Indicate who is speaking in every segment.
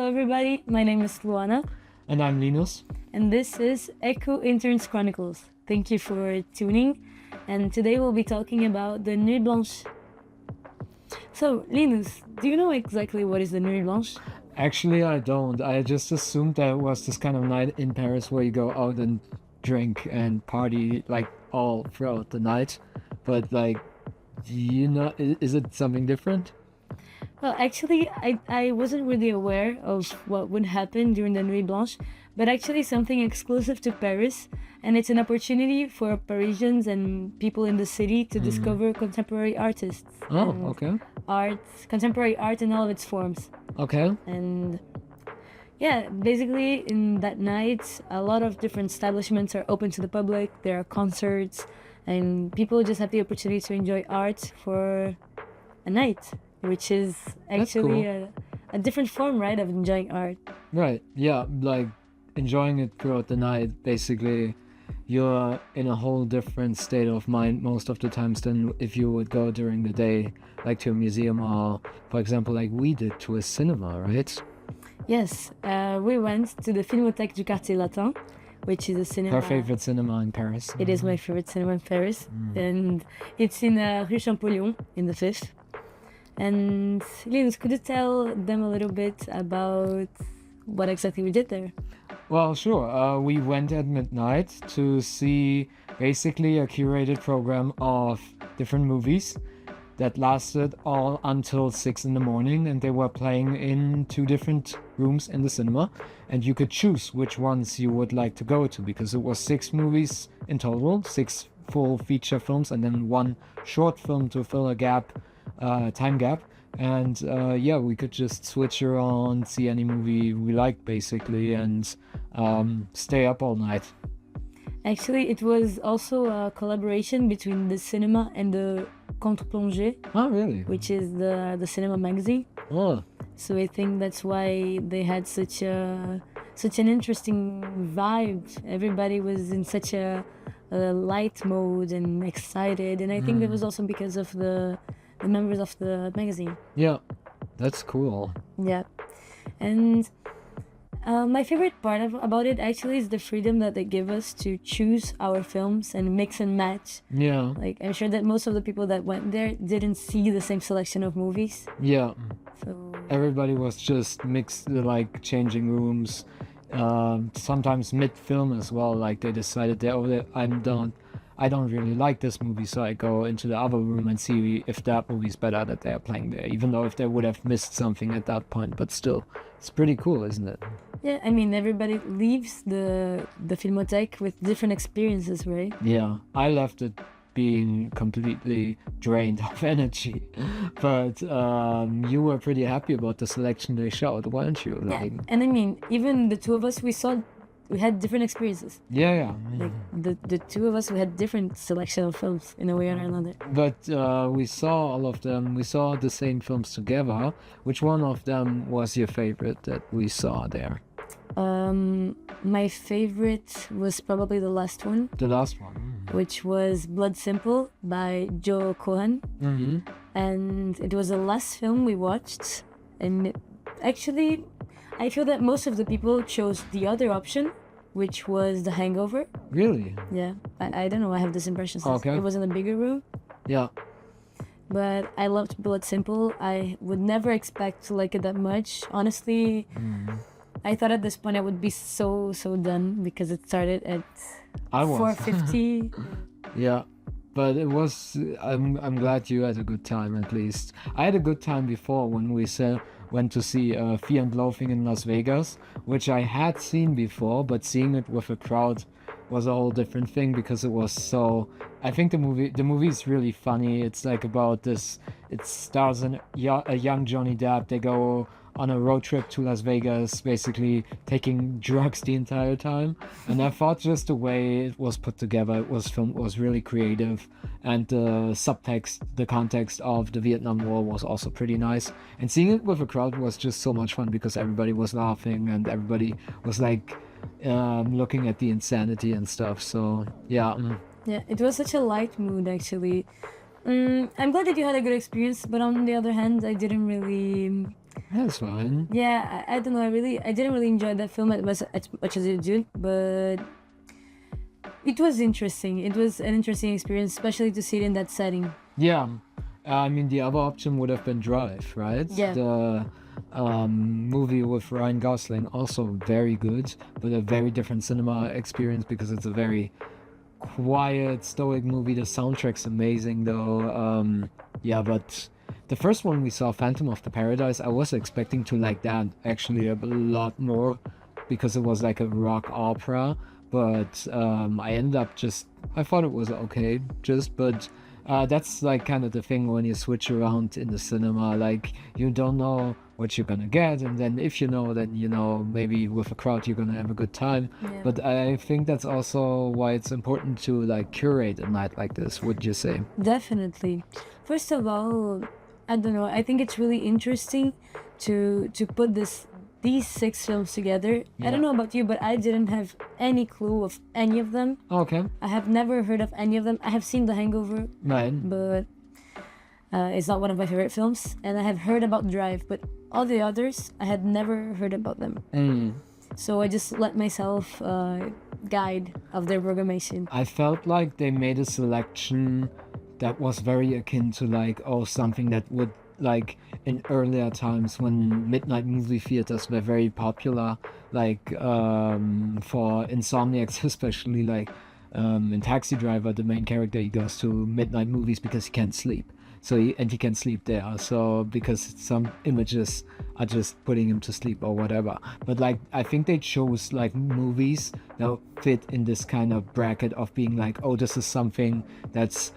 Speaker 1: everybody. My name is Luanna,
Speaker 2: And I'm Linus.
Speaker 1: and this is ÉCU Interns Chronicles. Thank you for tuning, and today we'll be talking about the Nuit Blanche. So, Linus, do you know exactly what is the Nuit Blanche?
Speaker 2: Actually, I don't. I just assumed that it was this kind of night in Paris where you go out and drink and party like all throughout the night. But like, is it something different?
Speaker 1: Well, actually, I wasn't really aware of what would happen during the Nuit Blanche, but actually something exclusive to Paris, and it's an opportunity for Parisians and people in the city to discover contemporary artists.
Speaker 2: Oh,
Speaker 1: and
Speaker 2: okay.
Speaker 1: Contemporary art in all of its forms.
Speaker 2: Okay.
Speaker 1: And yeah, basically in that night, a lot of different establishments are open to the public. There are concerts, and people just have the opportunity to enjoy art for a night, which is actually a different form, right, of enjoying art.
Speaker 2: Right. Yeah, like enjoying it throughout the night. Basically, you're in a whole different state of mind most of the times than if you would go during the day, like to a museum or, for example, like we did to a cinema, right?
Speaker 1: Yes, we went to the Filmothèque du Quartier Latin, which is a cinema.
Speaker 2: Her favorite cinema in Paris.
Speaker 1: It is my favorite cinema in Paris, and it's in Rue Champollion in the 5th. And Linus, could you tell them a little bit about what exactly we did there?
Speaker 2: Well, sure. We went at midnight to see basically a curated program of different movies that lasted all until 6 in the morning, and they were playing in 2 different rooms in the cinema, and you could choose which ones you would like to go to, because it was 6 movies in total, 6 full feature films, and then 1 short film to fill a time gap. And we could just switch around, see any movie we liked basically, and stay up all night.
Speaker 1: Actually, it was also a collaboration between the cinema and the Contre-Plongée,
Speaker 2: Oh, really?
Speaker 1: which is the cinema magazine.
Speaker 2: Oh,
Speaker 1: So I think that's why they had such an interesting vibe. Everybody was in such a light mode and excited, and I think it was also because of the members of the magazine.
Speaker 2: yeah, that's cool.
Speaker 1: Yeah, and my favorite part about it actually is the freedom that they give us to choose our films and mix and match.
Speaker 2: Yeah,
Speaker 1: Like, I'm sure that most of the people that went there didn't see the same selection of movies.
Speaker 2: yeah.
Speaker 1: So
Speaker 2: Everybody was just mixed, like changing rooms, sometimes mid-film as well. Like they decided I don't really like this movie, so I go into the other room and see if that movie's better that they're playing there, even though if they would have missed something at that point. But still, it's pretty cool, isn't it?
Speaker 1: yeah, I mean, everybody leaves the Filmothèque with different experiences, right?
Speaker 2: Yeah, I left it being completely drained of energy, but you were pretty happy about the selection they showed, weren't you?
Speaker 1: Yeah,
Speaker 2: Like,
Speaker 1: and I mean, even the two of us, we had different experiences.
Speaker 2: yeah.
Speaker 1: Like the two of us, we had different selection of films in a way or another.
Speaker 2: But we saw all of them. We saw the same films together. Which one of them was your favorite that we saw there?
Speaker 1: My favorite was probably the last one,
Speaker 2: The last one.
Speaker 1: which was Blood Simple by Joe Cohen,
Speaker 2: Mm-hmm.
Speaker 1: and it was the last film we watched. And actually, I feel that most of the people chose the other option, which was The Hangover.
Speaker 2: Really?
Speaker 1: Yeah, I don't know. I have this impression since
Speaker 2: Okay.
Speaker 1: it was in a bigger room.
Speaker 2: Yeah.
Speaker 1: But I loved Blood Simple. I would never expect to like it that much. Honestly, I thought at this point I would be so done because it started at
Speaker 2: I was.
Speaker 1: 4:50.
Speaker 2: Yeah. But it was. I'm glad you had a good time at least. I had a good time before when we went to see Fear and Loathing in Las Vegas, which I had seen before, but seeing it with a crowd was a whole different thing because it was so. I think the movie is really funny. It's like about this. It stars a young Johnny Depp. They go on a road trip to Las Vegas, basically taking drugs the entire time. And I thought just the way it was put together, it was filmed, was really creative, and the subtext, the context of the Vietnam War was also pretty nice. And seeing it with a crowd was just so much fun because everybody was laughing and everybody was like looking at the insanity and stuff. So yeah.
Speaker 1: Yeah, it was such a light mood actually. I'm glad that you had a good experience, but on the other hand, I didn't really
Speaker 2: That's fine.
Speaker 1: Yeah, I don't know. I didn't really enjoy that film as much as you did, but it was interesting. It was an interesting experience, especially to see it in that setting.
Speaker 2: Yeah, I mean the other option would have been Drive, right?
Speaker 1: Yeah.
Speaker 2: The movie with Ryan Gosling, also very good, but a very different cinema experience because it's a very quiet, stoic movie. The soundtrack's amazing though. Yeah, but the first one we saw, Phantom of the Paradise, I was expecting to like that actually a lot more because it was like a rock opera. But I ended up I thought it was okay, but that's like kind of the thing when you switch around in the cinema, like you don't know what you're gonna get, and then if you know, then you know maybe with a crowd you're gonna have a good time.
Speaker 1: Yeah.
Speaker 2: But I think that's also why it's important to like curate a night like this, would you say?
Speaker 1: Definitely. First of all, I don't know. I think it's really interesting to put these 6 films together. I don't know about you, but I didn't have any clue of any of them.
Speaker 2: Okay,
Speaker 1: I have never heard of any of them. I have seen The Hangover,
Speaker 2: right.
Speaker 1: but it's not one of my favorite films. And I have heard about Drive, but all the others, I had never heard about them. So I just let myself guide of their programmation.
Speaker 2: I felt like they made a selection that was very akin to like, oh, something that would like in earlier times when midnight movie theaters were very popular, like for insomniacs, especially like in Taxi Driver, the main character, he goes to midnight movies because he can't sleep. So he can sleep there. So because some images are just putting him to sleep or whatever. But like I think they chose like movies that fit in this kind of bracket of being like, oh, this is something that's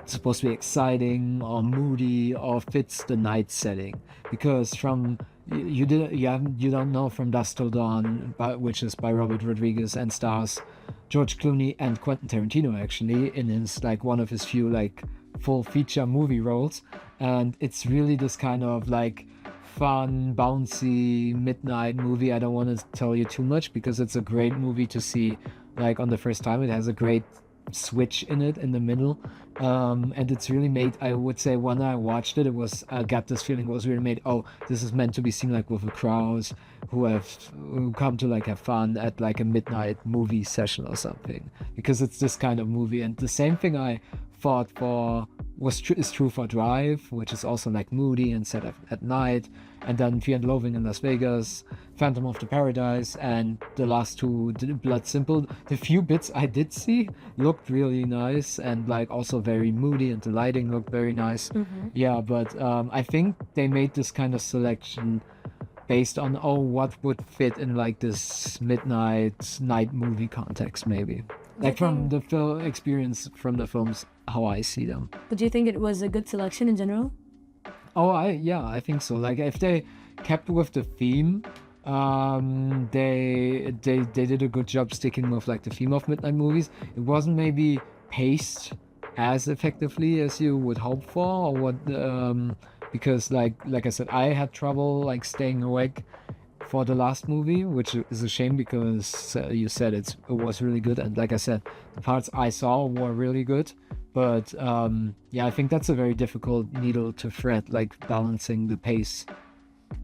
Speaker 2: supposed to be exciting or moody or fits the night setting. Because from you don't know From Dusk Till Dawn, which is by Robert Rodriguez and stars George Clooney and Quentin Tarantino actually in his like one of his few like full feature movie roles, and it's really this kind of like fun, bouncy midnight movie. I don't want to tell you too much because it's a great movie to see like on the first time. It has a great switch in it in the middle, and it's really made, I would say, when I watched it, I got this feeling it was really made, oh, this is meant to be seen like with a crowd who come to like have fun at like a midnight movie session or something, because it's this kind of movie. And the same thing I thought is true for Drive, which is also like moody and set at night, and then Fear and Loathing in Las Vegas, Phantom of the Paradise, and the last two, Blood Simple. The few bits I did see looked really nice and like also very moody, and the lighting looked very nice. Yeah, but I think they made this kind of selection based on, oh, what would fit in like this midnight night movie context, maybe. Like from the experience from the films, how I see them.
Speaker 1: But do you think it was a good selection in general?
Speaker 2: Oh, I think so. Like if they kept with the theme, they did a good job sticking with like the theme of midnight movies. It wasn't maybe paced as effectively as you would hope for, or what, because like I said, I had trouble like staying awake for the last movie, which is a shame because you said it was really good, and like I said, the parts I saw were really good. But yeah, I think that's a very difficult needle to thread, like balancing the pace.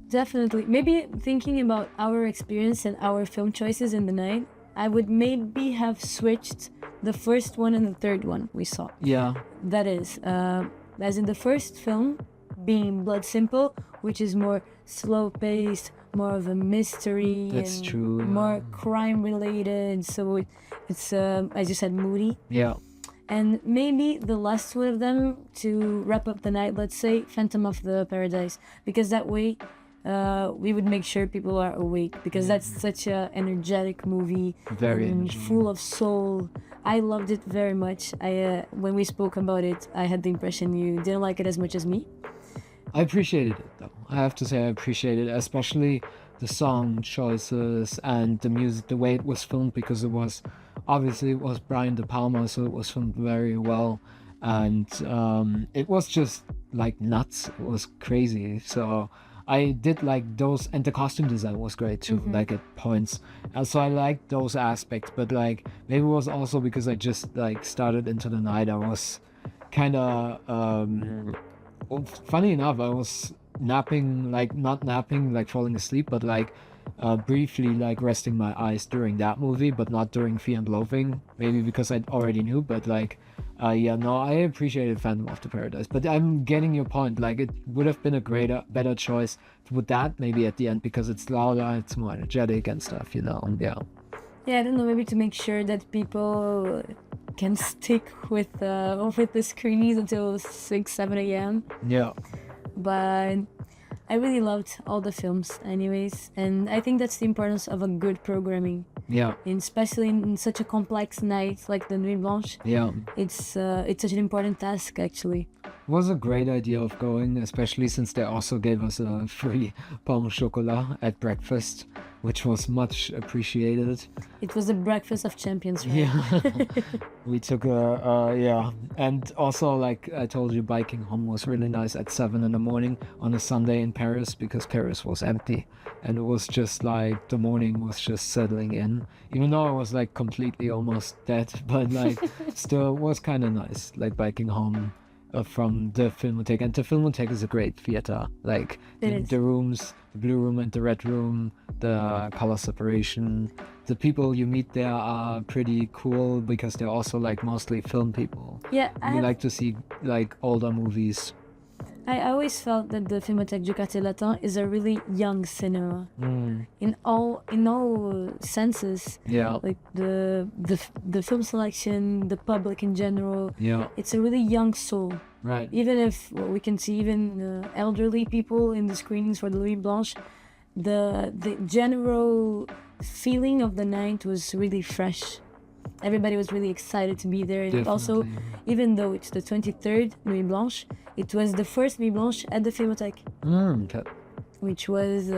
Speaker 1: Definitely. Maybe thinking about our experience and our film choices in the night, I would maybe have switched the first one and the third one we saw.
Speaker 2: Yeah.
Speaker 1: That is, as in the first film being Blood Simple, which is more slow paced, more of a mystery.
Speaker 2: That's
Speaker 1: and
Speaker 2: true.
Speaker 1: More crime related. So it's, as you said, moody.
Speaker 2: Yeah.
Speaker 1: And maybe the last one of them to wrap up the night, let's say Phantom of the Paradise, because that way we would make sure people are awake, because that's such a energetic movie,
Speaker 2: Very
Speaker 1: and full of soul. I loved it very much. When we spoke about it, I had the impression you didn't like it as much as me.
Speaker 2: I appreciated it though. I have to say I appreciated it, especially the song choices and the music, the way it was filmed, because it was Brian De Palma, so it was filmed very well, and it was just like nuts. It was crazy. So I did like those, and the costume design was great too, like at points. So I liked those aspects, but like maybe it was also because I just like started into the night. I was kind of funny enough, I was napping, like not napping, like falling asleep, but like briefly like resting my eyes during that movie, but not during Fear and Loathing. Maybe because I already knew, but like, yeah, no, I appreciated Phantom of the Paradise. But I'm getting your point. Like, it would have been a better choice with that maybe at the end because it's louder, it's more energetic and stuff, you know. Yeah.
Speaker 1: Yeah, I don't know, maybe to make sure that people can stick with the screenings until 6, 7 a.m.
Speaker 2: Yeah.
Speaker 1: But I really loved all the films anyways, and I think that's the importance of a good programming,
Speaker 2: Yeah.
Speaker 1: and especially in such a complex night like the Nuit Blanche.
Speaker 2: Yeah.
Speaker 1: It's such an important task actually.
Speaker 2: It was a great idea of going, especially since they also gave us a free pain au chocolat at breakfast, which was much appreciated.
Speaker 1: It was the breakfast of champions, right?
Speaker 2: Yeah. We took yeah. And also, like I told you, biking home was really nice at 7 in the morning on a Sunday in Paris because Paris was empty. And it was just like the morning was just settling in. Even though I was like completely almost dead, but like still it was kind of nice, like biking home from the Filmothek. And the Filmothek is a great theater. Like the rooms, the blue room and the red room, the color separation. The people you meet there are pretty cool because they're also like mostly film people.
Speaker 1: Yeah,
Speaker 2: We like to see like older movies.
Speaker 1: I always felt that the Filmothèque du Quartier Latin is a really young cinema in all senses.
Speaker 2: Yeah.
Speaker 1: Like the film selection, the public in general.
Speaker 2: Yeah.
Speaker 1: It's a really young soul.
Speaker 2: Right.
Speaker 1: Even if we can see even elderly people in the screenings for the Nuit Blanche, the general feeling of the night was really fresh. Everybody was really excited to be there. And also, even though it's the 23rd Nuit Blanche, it was the first Nuit Blanche at the Filmothèque,
Speaker 2: Okay.
Speaker 1: which was,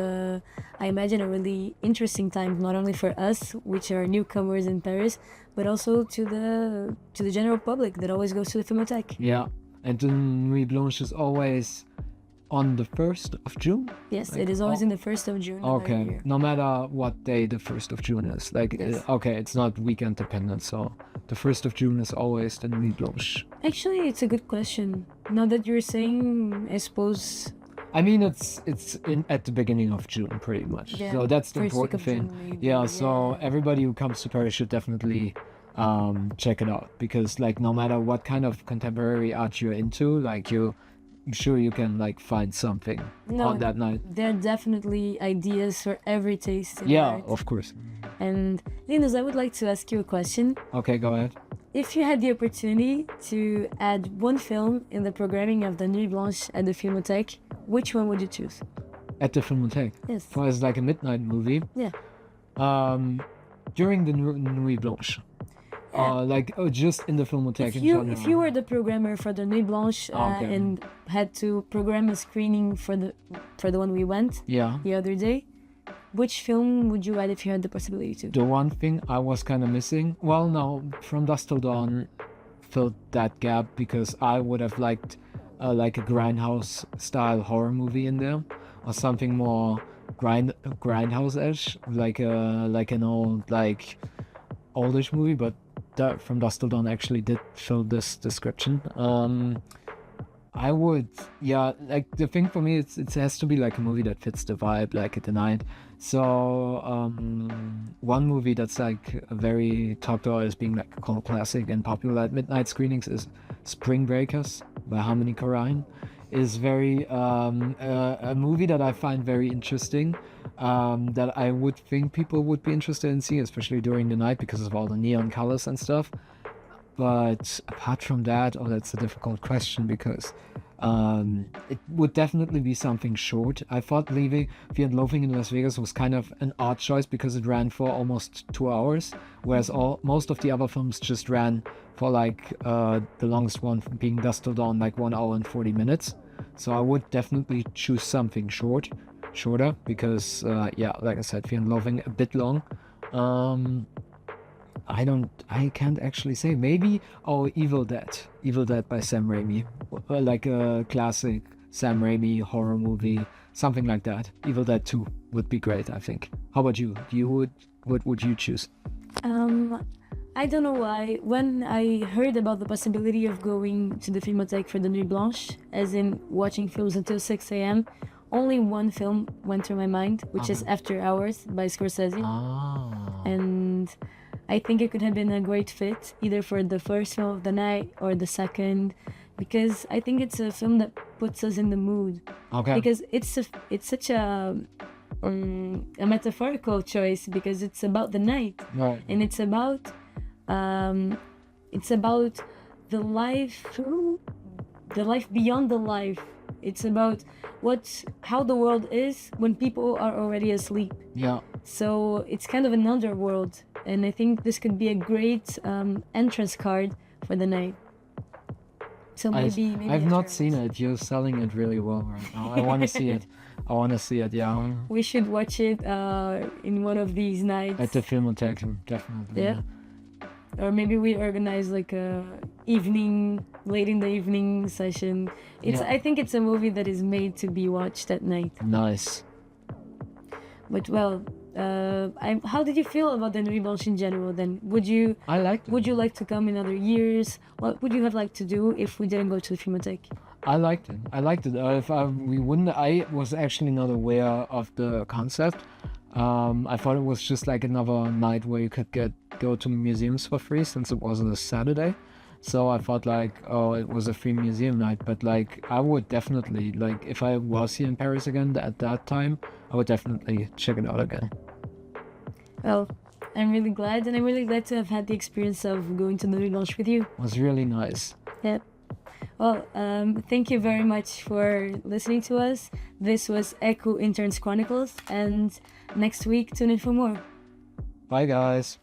Speaker 1: I imagine, a really interesting time, not only for us, which are newcomers in Paris, but also to the general public that always goes to the Filmothèque.
Speaker 2: Yeah. And the Nuit Blanche is always on the 1st of June?
Speaker 1: Yes, it is always in the 1st of June.
Speaker 2: Okay, no matter what day the 1st of June is. Like,
Speaker 1: Yes.
Speaker 2: okay, it's not weekend dependent, so the 1st of June is always the Nuit Blanche.
Speaker 1: Actually, it's a good question. Now that you're saying, I suppose...
Speaker 2: I mean, it's at the beginning of June, pretty much.
Speaker 1: Yeah,
Speaker 2: So that's the
Speaker 1: first week
Speaker 2: important
Speaker 1: of
Speaker 2: thing.
Speaker 1: June, maybe,
Speaker 2: Yeah, so
Speaker 1: yeah.
Speaker 2: everybody who comes to Paris should definitely check it out. Because, like, no matter what kind of contemporary art you're into, like, I'm sure you can like find something on that night.
Speaker 1: There are definitely ideas for every taste in
Speaker 2: Yeah,
Speaker 1: art.
Speaker 2: of course.
Speaker 1: And Linus, I would like to ask you a question.
Speaker 2: Okay, go ahead.
Speaker 1: If you had the opportunity to add one film in the programming of the Nuit Blanche at the Filmothèque, which one would you choose?
Speaker 2: At the Filmothèque.
Speaker 1: Yes.
Speaker 2: For as like a midnight movie.
Speaker 1: Yeah.
Speaker 2: During the Nuit Blanche. Just in the Filmothèque in general.
Speaker 1: If you were the programmer for the Nuit Blanche
Speaker 2: Okay.
Speaker 1: and had to program a screening for the one we went
Speaker 2: Yeah.
Speaker 1: the other day, which film would you add if you had the possibility to?
Speaker 2: The one thing I was kind of missing, well, no, From Dusk Till Dawn filled that gap because I would have liked like a grindhouse style horror movie in there, or something more grindhouse-ish, like an old like oldish movie. But From Dusk Till Dawn actually did fill this description. I would, yeah, like the thing for me, it has to be like a movie that fits the vibe, like at the night. So one movie that's like very talked about as being like a cult classic and popular at midnight screenings is Spring Breakers by Harmony Korine. Is very a movie that I find very interesting, that I would think people would be interested in seeing, especially during the night because of all the neon colors and stuff. But apart from that, that's a difficult question because it would definitely be something short. I thought leaving Fear and Loathing in Las Vegas was kind of an odd choice because it ran for almost 2 hours, whereas most of the other films just ran for like the longest one being Dusk Till Dawn, like 1 hour and 40 minutes. So I would definitely choose something shorter because like I said, Fear and Loathing a bit long. I can't actually say. Maybe Evil Dead by Sam Raimi, like a classic Sam Raimi horror movie, something like that. Evil Dead 2 would be great, I think. How about you? What would you choose?
Speaker 1: I don't know why. When I heard about the possibility of going to the Filmothèque for the Nuit Blanche, as in watching films until 6 a.m., only one film went through my mind, which is After Hours by Scorsese.
Speaker 2: Ah.
Speaker 1: And I think it could have been a great fit, either for the first film of the night or the second, because I think it's a film that puts us in the mood.
Speaker 2: Okay.
Speaker 1: Because it's such a metaphorical choice, because it's about the night,
Speaker 2: Right.
Speaker 1: and it's about the life beyond the life. It's about how the world is when people are already asleep.
Speaker 2: Yeah.
Speaker 1: So it's kind of an underworld, and I think this could be a great entrance card for the night. So maybe
Speaker 2: I've
Speaker 1: after
Speaker 2: not
Speaker 1: hours.
Speaker 2: seen it. You're selling it really well right now. I want to see it. I want to see it. Yeah.
Speaker 1: We should watch it in one of these nights.
Speaker 2: At the Filmothèque, definitely.
Speaker 1: Yeah. Or maybe we organize like a late in the evening session.
Speaker 2: Yeah.
Speaker 1: I think it's a movie that is made to be watched at night.
Speaker 2: Nice.
Speaker 1: But well, how did you feel about the Nuit Blanche in general then?
Speaker 2: I liked it.
Speaker 1: Would you like to come in other years? What would you have liked to do if we didn't go to the Filmothèque?
Speaker 2: I liked it. I was actually not aware of the concept. I thought it was just like another night where you could go to museums for free, since it wasn't a Saturday. So I thought like, oh, it was a free museum night. But like, I would definitely, like, if I was here in Paris again at that time, I would definitely check it out again.
Speaker 1: Well, I'm really glad, and I'm really glad to have had the experience of going to the Nuit Blanche with you.
Speaker 2: It was really nice.
Speaker 1: Yeah. Well, thank you very much for listening to us. This was ÉCU Interns Chronicles, and next week tune in for more.
Speaker 2: Bye, guys.